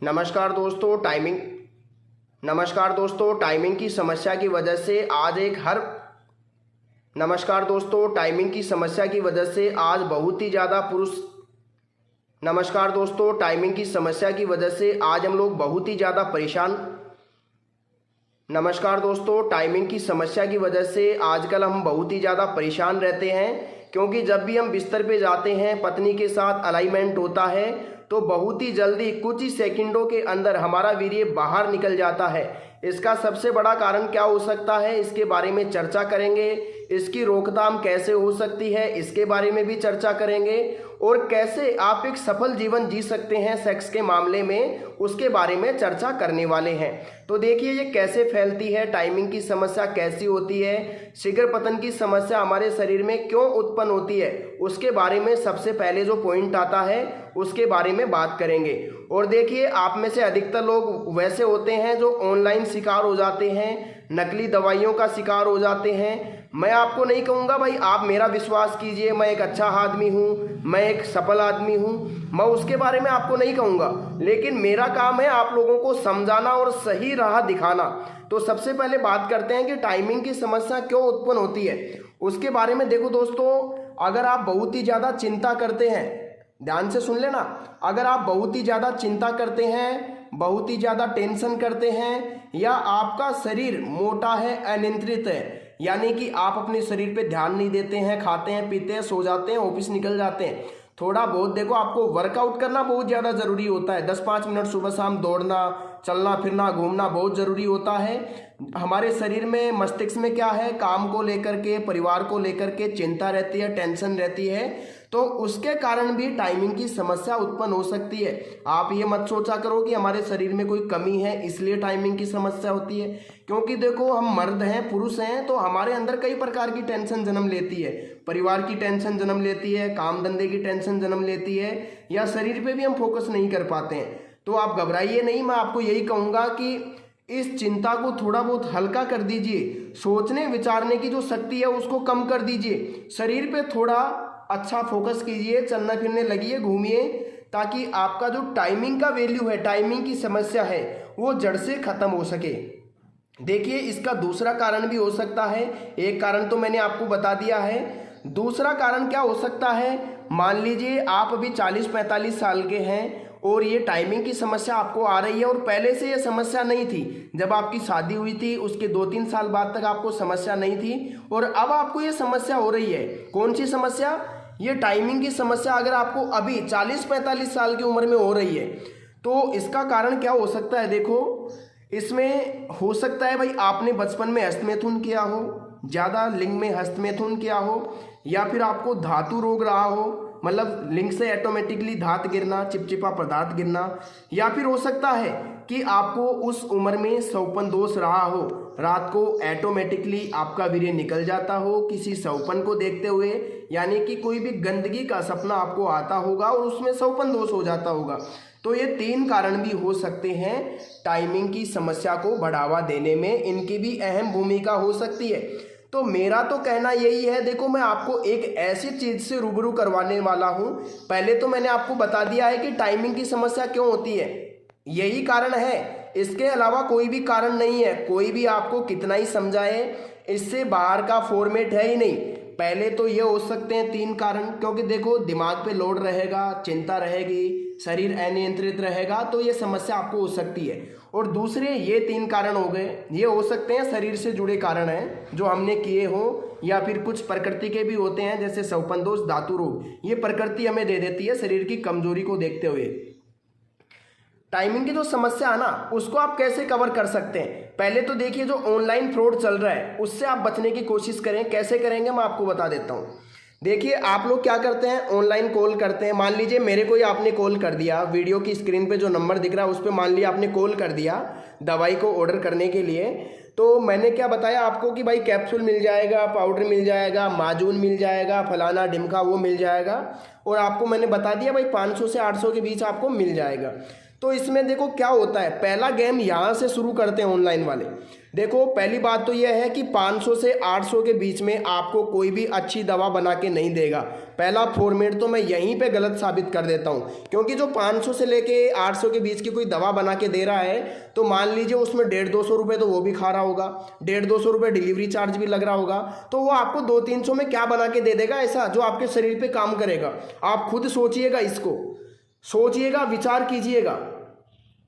नमस्कार दोस्तों, टाइमिंग की समस्या की वजह से आज बहुत ही ज़्यादा हम लोग बहुत ही ज़्यादा परेशान। नमस्कार दोस्तों, टाइमिंग की समस्या की वजह से आजकल हम बहुत ही ज़्यादा परेशान रहते हैं, क्योंकि जब भी हम बिस्तर पे जाते हैं, पत्नी के साथ अलाइनमेंट होता है तो बहुत ही जल्दी कुछ ही सेकंडों के अंदर हमारा वीर्य बाहर निकल जाता है। इसका सबसे बड़ा कारण क्या हो सकता है, इसके बारे में चर्चा करेंगे। इसकी रोकथाम कैसे हो सकती है, इसके बारे में भी चर्चा करेंगे। और कैसे आप एक सफल जीवन जी सकते हैं सेक्स के मामले में, उसके बारे में चर्चा करने वाले हैं। तो देखिए, ये कैसे फैलती है, टाइमिंग की समस्या कैसी होती है, शीघ्र पतन की समस्या हमारे शरीर में क्यों उत्पन्न होती है, उसके बारे में सबसे पहले जो पॉइंट आता है उसके बारे में बात करेंगे। और देखिए, आप में से अधिकतर लोग वैसे होते हैं जो ऑनलाइन शिकार हो जाते हैं, नकली दवाइयों का शिकार हो जाते हैं। मैं आपको नहीं कहूँगा भाई आप मेरा विश्वास कीजिए, मैं एक अच्छा आदमी हूँ, मैं एक सफल आदमी हूँ, मैं उसके बारे में आपको नहीं कहूँगा, लेकिन मेरा काम है आप लोगों को समझाना और सही राह दिखाना। तो सबसे पहले बात करते हैं कि टाइमिंग की समस्या क्यों उत्पन्न होती है, उसके बारे में। देखो दोस्तों, अगर आप बहुत ही ज़्यादा चिंता करते हैं, ध्यान से सुन लेना, अगर आप बहुत ही ज़्यादा चिंता करते हैं, बहुत ही ज़्यादा टेंशन करते हैं, या आपका शरीर मोटा है, अनियंत्रित है, यानी कि आप अपने शरीर पे ध्यान नहीं देते हैं, खाते हैं, पीते हैं, सो जाते हैं, ऑफिस निकल जाते हैं, थोड़ा बहुत देखो आपको वर्कआउट करना बहुत ज़्यादा ज़रूरी होता है। 10-5 मिनट सुबह शाम दौड़ना, चलना फिरना, घूमना बहुत ज़रूरी होता है। हमारे शरीर में, मस्तिष्क में क्या है, काम को लेकर के, परिवार को लेकर के चिंता रहती है, टेंशन रहती है, तो उसके कारण भी टाइमिंग की समस्या उत्पन्न हो सकती है। आप ये मत सोचा करो कि हमारे शरीर में कोई कमी है इसलिए टाइमिंग की समस्या होती है, क्योंकि देखो हम मर्द हैं, पुरुष हैं, तो हमारे अंदर कई प्रकार की टेंशन जन्म लेती है। परिवार की टेंशन जन्म लेती है, काम धंधे की टेंशन जन्म लेती है, या शरीर पे भी हम फोकस नहीं कर पाते हैं। तो आप घबराइए नहीं, मैं आपको यही कहूँगा कि इस चिंता को थोड़ा बहुत हल्का कर दीजिए, सोचने विचारने की जो शक्ति है उसको कम कर दीजिए, शरीर पे थोड़ा अच्छा फोकस कीजिए, चलना फिरने लगिए, घूमिए, ताकि आपका जो टाइमिंग का वैल्यू है, टाइमिंग की समस्या है, वो जड़ से खत्म हो सके। देखिए, इसका दूसरा कारण भी हो सकता है, एक कारण तो मैंने आपको बता दिया है, दूसरा कारण क्या हो सकता है। मान लीजिए आप अभी 40-45 साल के हैं और ये टाइमिंग की समस्या आपको आ रही है, और पहले से ये समस्या नहीं थी। जब आपकी शादी हुई थी उसके 2-3 साल बाद तक आपको समस्या नहीं थी, और अब आपको ये समस्या हो रही है। कौन सी समस्या? ये टाइमिंग की समस्या अगर आपको अभी 40-45 साल की उम्र में हो रही है, तो इसका कारण क्या हो सकता है। देखो, इसमें हो सकता है भाई आपने बचपन में हस्तमैथुन किया हो, ज़्यादा लिंग में हस्तमैथुन किया हो, या फिर आपको धातु रोग रहा हो, मतलब लिंग से ऑटोमेटिकली धात गिरना, चिपचिपा पदार्थ गिरना, या फिर हो सकता है कि आपको उस उम्र में स्वपन दोष रहा हो, रात को ऑटोमेटिकली आपका वीर्य निकल जाता हो किसी स्वपन को देखते हुए, यानी कि कोई भी गंदगी का सपना आपको आता होगा और उसमें स्वपन दोष हो जाता होगा। तो ये 3 कारण भी हो सकते हैं टाइमिंग की समस्या को बढ़ावा देने में, इनकी भी अहम भूमिका हो सकती है। तो मेरा तो कहना यही है, देखो मैं आपको एक ऐसी चीज़ से रूबरू करवाने वाला हूँ। पहले तो मैंने आपको बता दिया है कि टाइमिंग की समस्या क्यों होती है, यही कारण है, इसके अलावा कोई भी कारण नहीं है। कोई भी आपको कितना ही समझाए, इससे बाहर का फॉर्मेट है ही नहीं। पहले तो ये हो सकते हैं 3 कारण, क्योंकि देखो दिमाग पे लोड रहेगा, चिंता रहेगी, शरीर अनियंत्रित रहेगा, तो ये समस्या आपको हो सकती है। और दूसरे ये 3 कारण हो गए, ये हो सकते हैं शरीर से जुड़े कारण हैं जो हमने किए हों, या फिर कुछ प्रकृति के भी होते हैं, जैसे स्वपन दोष, धातु रोग, ये प्रकृति हमें दे देती है शरीर की कमजोरी को देखते हुए। टाइमिंग की जो समस्या है ना, उसको आप कैसे कवर कर सकते हैं। पहले तो देखिए, जो ऑनलाइन फ्रॉड चल रहा है उससे आप बचने की कोशिश करें। कैसे करेंगे मैं आपको बता देता हूँ। देखिए, आप लोग क्या करते हैं, ऑनलाइन कॉल करते हैं। मान लीजिए मेरे को ही आपने कॉल कर दिया, वीडियो की स्क्रीन पे जो नंबर दिख रहा है उस पर मान लिया आपने कॉल कर दिया दवाई को ऑर्डर करने के लिए। तो मैंने क्या बताया आपको कि भाई कैप्सूल मिल जाएगा, पाउडर मिल जाएगा, माजून मिल जाएगा, फलाना ढिमका वो मिल जाएगा, और आपको मैंने बता दिया भाई 500 से 800 के बीच आपको मिल जाएगा। तो इसमें देखो क्या होता है, पहला गेम यहाँ से शुरू करते हैं ऑनलाइन वाले। देखो पहली बात तो यह है कि 500 से 800 के बीच में आपको कोई भी अच्छी दवा बना के नहीं देगा। पहला फॉर्मेट तो मैं यहीं पे गलत साबित कर देता हूँ, क्योंकि जो 500 से लेके 800 के बीच की कोई दवा बना के दे रहा है तो मान लीजिए उसमें 150-200 रुपये तो वो भी खा रहा होगा, 150-200 रुपये डिलीवरी चार्ज भी लग रहा होगा, तो वो आपको 200-300 में क्या बना के दे देगा ऐसा जो आपके शरीर पर काम करेगा। आप खुद सोचिएगा, इसको सोचिएगा, विचार कीजिएगा।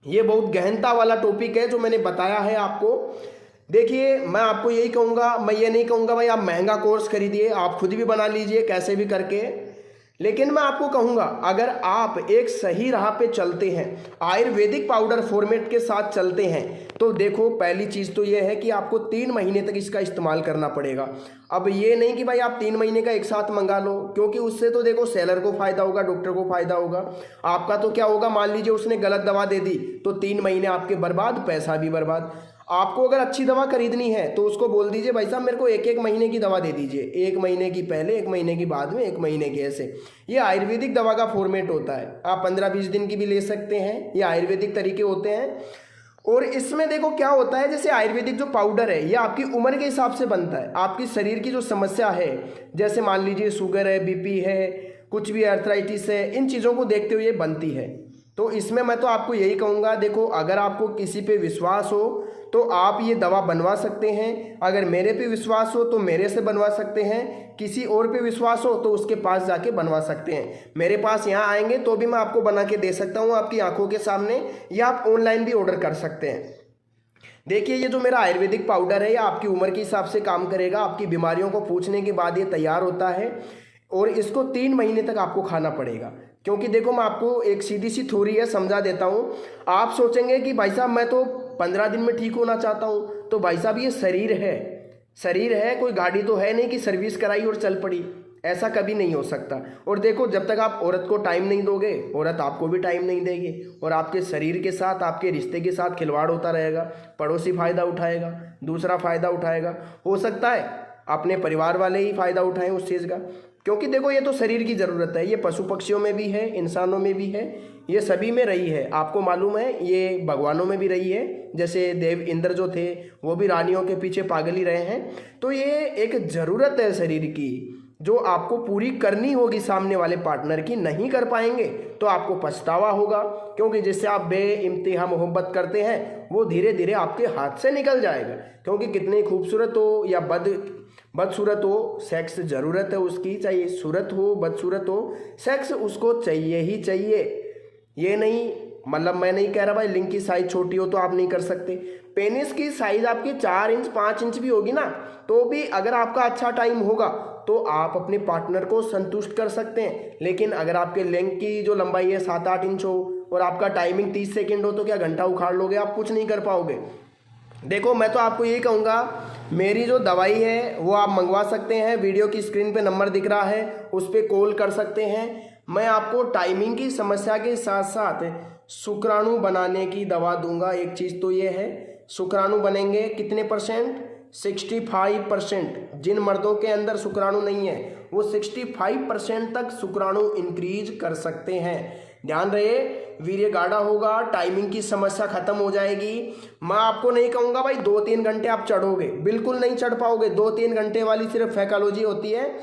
ये बहुत गहनता वाला टॉपिक है जो मैंने बताया है आपको। देखिए मैं आपको यही कहूँगा, मैं ये नहीं कहूँगा भाई आप महंगा कोर्स खरीदिए, आप खुद भी बना लीजिए कैसे भी करके, लेकिन मैं आपको कहूँगा अगर आप एक सही राह पे चलते हैं, आयुर्वेदिक पाउडर फॉर्मेट के साथ चलते हैं, तो देखो पहली चीज़ तो ये है कि आपको 3 महीने तक इसका इस्तेमाल करना पड़ेगा। अब ये नहीं कि भाई आप 3 महीने का एक साथ मंगा लो, क्योंकि उससे तो देखो सेलर को फ़ायदा होगा, डॉक्टर को फ़ायदा होगा, आपका तो क्या होगा, मान लीजिए उसने गलत दवा दे दी तो 3 महीने आपके बर्बाद, पैसा भी बर्बाद। आपको अगर अच्छी दवा खरीदनी है तो उसको बोल दीजिए भाई साहब मेरे को 1-1 महीने की दवा दे दीजिए, 1 महीने की पहले, 1 महीने की बाद में, 1 महीने की ऐसे। ये आयुर्वेदिक दवा का फॉर्मेट होता है। आप 15-20 दिन की भी ले सकते हैं, ये आयुर्वेदिक तरीके होते हैं। और इसमें देखो क्या होता है, जैसे आयुर्वेदिक जो पाउडर है ये आपकी उम्र के हिसाब से बनता है, आपकी शरीर की जो समस्या है, जैसे मान लीजिए शुगर है, बीपी है, कुछ भी अर्थराइटिस है, इन चीज़ों को देखते हुए बनती है। तो इसमें मैं तो आपको यही कहूँगा, देखो अगर आपको किसी पे विश्वास हो तो आप ये दवा बनवा सकते हैं, अगर मेरे पे विश्वास हो तो मेरे से बनवा सकते हैं, किसी और पे विश्वास हो तो उसके पास जाके बनवा सकते हैं। मेरे पास यहाँ आएंगे तो भी मैं आपको बना के दे सकता हूँ आपकी आंखों के सामने, या आप ऑनलाइन भी ऑर्डर कर सकते हैं। देखिए ये जो मेरा आयुर्वेदिक पाउडर है ये आपकी उम्र के हिसाब से काम करेगा, आपकी बीमारियों को पूछने के बाद ये तैयार होता है और इसको 3 महीने तक आपको खाना पड़ेगा। क्योंकि देखो मैं आपको एक सीधी सी थ्योरी है समझा देता हूँ। आप सोचेंगे कि भाई साहब मैं तो 15 दिन में ठीक होना चाहता हूँ, तो भाई साहब ये शरीर है, कोई गाड़ी तो है नहीं कि सर्विस कराई और चल पड़ी, ऐसा कभी नहीं हो सकता। और देखो जब तक आप औरत को टाइम नहीं दोगे, औरत आपको भी टाइम नहीं देगी, और आपके शरीर के साथ, आपके रिश्ते के साथ खिलवाड़ होता रहेगा। पड़ोसी फ़ायदा उठाएगा, दूसरा फ़ायदा उठाएगा, हो सकता है अपने परिवार वाले ही फ़ायदा उठाएं उस चीज़ का। क्योंकि देखो ये तो शरीर की ज़रूरत है, ये पशु पक्षियों में भी है, इंसानों में भी है, ये सभी में रही है। आपको मालूम है ये भगवानों में भी रही है, जैसे देव इंद्र जो थे वो भी रानियों के पीछे पागल ही रहे हैं। तो ये एक ज़रूरत है शरीर की जो आपको पूरी करनी होगी सामने वाले पार्टनर की। नहीं कर पाएंगे तो आपको पछतावा होगा, क्योंकि जिससे आप बेइंतहा मोहब्बत करते हैं वो धीरे धीरे आपके हाथ से निकल जाएगा। क्योंकि कितनी खूबसूरत हो या बदसूरत हो, सेक्स ज़रूरत है उसकी, चाहे सूरत हो बदसूरत हो, सेक्स उसको चाहिए ही चाहिए। ये नहीं मतलब मैं नहीं कह रहा भाई लिंग की साइज़ छोटी हो तो आप नहीं कर सकते, पेनिस की साइज़ आपकी 4 इंच 5 इंच भी होगी ना, तो भी अगर आपका अच्छा टाइम होगा तो आप अपने पार्टनर को संतुष्ट कर सकते हैं। लेकिन अगर आपके लिंग की जो लंबाई है 7-8 इंच हो और आपका टाइमिंग 30 सेकेंड हो तो क्या घंटा उखाड़ लोगे? आप कुछ नहीं कर पाओगे। देखो मैं तो आपको यही कहूँगा, मेरी जो दवाई है वो आप मंगवा सकते हैं, वीडियो की स्क्रीन पे नंबर दिख रहा है उस पर कॉल कर सकते हैं। मैं आपको टाइमिंग की समस्या के साथ साथ शुक्राणु बनाने की दवा दूंगा। एक चीज़ तो ये है, शुक्राणु बनेंगे कितने %? 65%। जिन मर्दों के अंदर शुक्राणु नहीं है वो 65% तक शुक्राणु इंक्रीज कर सकते हैं। ध्यान रहे, वीर्य गाढ़ा होगा, टाइमिंग की समस्या खत्म हो जाएगी। मैं आपको नहीं कहूँगा भाई 2-3 घंटे आप चढ़ोगे, बिल्कुल नहीं चढ़ पाओगे। 2-3 घंटे वाली सिर्फ फैकोलॉजी होती है।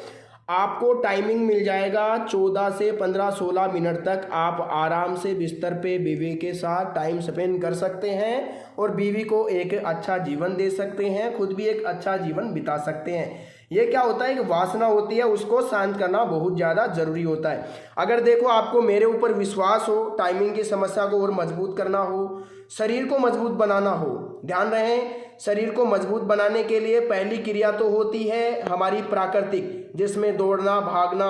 आपको टाइमिंग मिल जाएगा 14 से 15-16 मिनट तक आप आराम से बिस्तर पे बीवी के साथ टाइम स्पेंड कर सकते हैं और बीवी को एक अच्छा जीवन दे सकते हैं, खुद भी एक अच्छा जीवन बिता सकते हैं। ये क्या होता है कि वासना होती है उसको शांत करना बहुत ज़्यादा ज़रूरी होता है। अगर देखो आपको मेरे ऊपर विश्वास हो, टाइमिंग की समस्या को और मजबूत करना हो, शरीर को मजबूत बनाना हो, ध्यान रहे शरीर को मजबूत बनाने के लिए पहली क्रिया तो होती है हमारी प्राकृतिक, जिसमें दौड़ना, भागना,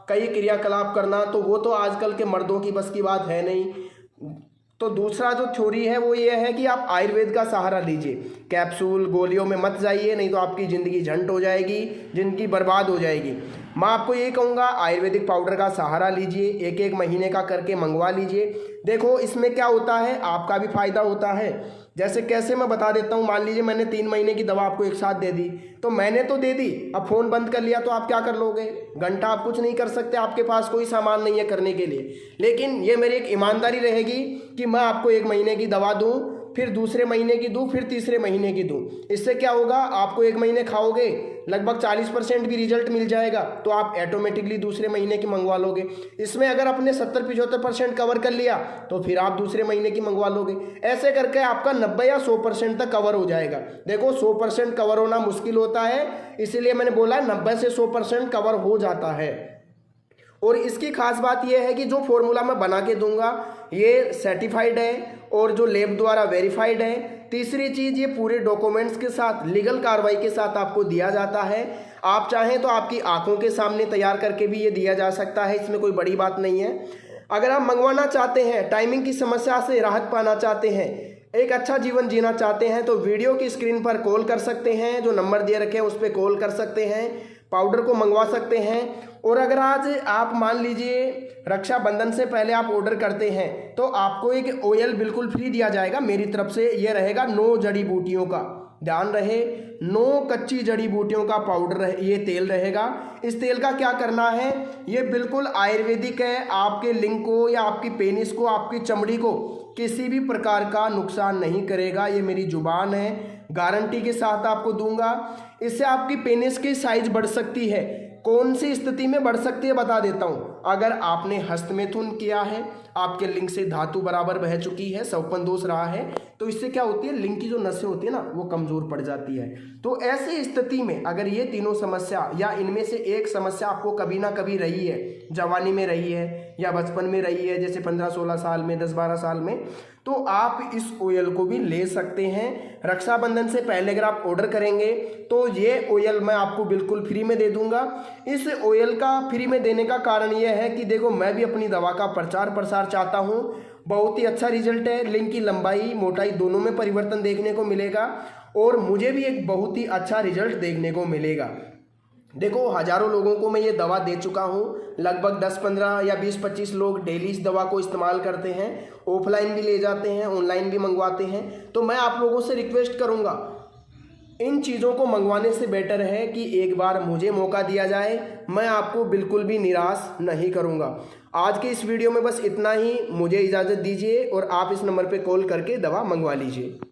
कई क्रियाकलाप करना, तो वो तो आजकल के मर्दों की बस की बात है नहीं। तो दूसरा जो थ्योरी है वो ये है कि आप आयुर्वेद का सहारा लीजिए, कैप्सूल गोलियों में मत जाइए, नहीं तो आपकी ज़िंदगी झंड हो जाएगी, ज़िंदगी बर्बाद हो जाएगी। मैं आपको ये कहूँगा आयुर्वेदिक पाउडर का सहारा लीजिए, एक एक महीने का करके मंगवा लीजिए। देखो इसमें क्या होता है, आपका भी फायदा होता है। जैसे कैसे मैं बता देता हूँ, मान लीजिए मैंने 3 महीने की दवा आपको एक साथ दे दी, तो मैंने तो दे दी, अब फ़ोन बंद कर लिया तो आप क्या कर लोगे? घंटा आप कुछ नहीं कर सकते, आपके पास कोई सामान नहीं है करने के लिए। लेकिन ये मेरी एक ईमानदारी रहेगी कि मैं आपको 1 महीने की दवा दूँ, फिर दूसरे महीने की दूँ, फिर तीसरे महीने की दूँ। इससे क्या होगा, आपको 1 महीने खाओगे, लगभग 40% भी रिजल्ट मिल जाएगा, तो आप ऑटोमेटिकली दूसरे महीने की मंगवा लोगे। इसमें अगर आपने 70-75% कवर कर लिया तो फिर आप दूसरे महीने की मंगवा लोगे। ऐसे करके आपका 90 या 100% तक कवर हो जाएगा। देखो 100% कवर होना मुश्किल होता है, इसीलिए मैंने बोला 90 से 100% कवर हो जाता है। और इसकी खास बात यह है कि जो फॉर्मूला मैं बना के दूंगा ये सर्टिफाइड है और जो लैब द्वारा वेरीफाइड है। तीसरी चीज़, ये पूरे डॉक्यूमेंट्स के साथ, लीगल कार्रवाई के साथ आपको दिया जाता है। आप चाहें तो आपकी आंखों के सामने तैयार करके भी ये दिया जा सकता है, इसमें कोई बड़ी बात नहीं है। अगर आप मंगवाना चाहते हैं, टाइमिंग की समस्या से राहत पाना चाहते हैं, एक अच्छा जीवन जीना चाहते हैं, तो वीडियो की स्क्रीन पर कॉल कर सकते हैं, जो नंबर दे रखे हैं उस पर कॉल कर सकते हैं, पाउडर को मंगवा सकते हैं। और अगर आज आप मान लीजिए रक्षाबंधन से पहले आप ऑर्डर करते हैं तो आपको एक ऑयल बिल्कुल फ्री दिया जाएगा मेरी तरफ से। ये रहेगा 9 जड़ी बूटियों का, ध्यान रहे 9 कच्ची जड़ी बूटियों का पाउडर ये तेल रहेगा। इस तेल का क्या करना है, ये बिल्कुल आयुर्वेदिक है, आपके लिंग को या आपकी पेनिस को, आपकी चमड़ी को किसी भी प्रकार का नुकसान नहीं करेगा। ये मेरी जुबान है, गारंटी के साथ आपको दूंगा। इससे आपकी पेनिस की साइज बढ़ सकती है। कौन सी स्थिति में बढ़ सकती है बता देता हूँ। अगर आपने हस्तमैथुन किया है, आपके लिंग से धातु बराबर बह चुकी है, सवपन दोष रहा है, तो इससे क्या होती है, लिंग की जो नसें होती है ना वो कमज़ोर पड़ जाती है। तो ऐसी स्थिति में अगर ये तीनों समस्या या इनमें से एक समस्या आपको कभी ना कभी रही है, जवानी में रही है या बचपन में रही है, जैसे 15-16 साल में, 10-12 साल में, तो आप इस ऑयल को भी ले सकते हैं। रक्षाबंधन से पहले अगर आप ऑर्डर करेंगे तो ये ऑयल मैं आपको बिल्कुल फ्री में दे दूंगा। इस ऑयल का फ्री में देने का कारण यह है कि देखो मैं भी अपनी दवा का प्रचार प्रसार चाहता हूँ। बहुत ही अच्छा रिजल्ट है, लिंग की लंबाई मोटाई दोनों में परिवर्तन देखने को मिलेगा और मुझे भी एक बहुत ही अच्छा रिजल्ट देखने को मिलेगा। देखो हज़ारों लोगों को मैं ये दवा दे चुका हूँ, लगभग 10-15 या 20-25 लोग डेली इस दवा को इस्तेमाल करते हैं, ऑफलाइन भी ले जाते हैं, ऑनलाइन भी मंगवाते हैं। तो मैं आप लोगों से रिक्वेस्ट करूँगा, इन चीज़ों को मंगवाने से बेटर है कि एक बार मुझे मौका दिया जाए, मैं आपको बिल्कुल भी निराश नहीं करूँगा। आज के इस वीडियो में बस इतना ही, मुझे इजाज़त दीजिए और आप इस नंबर पर कॉल करके दवा मंगवा लीजिए।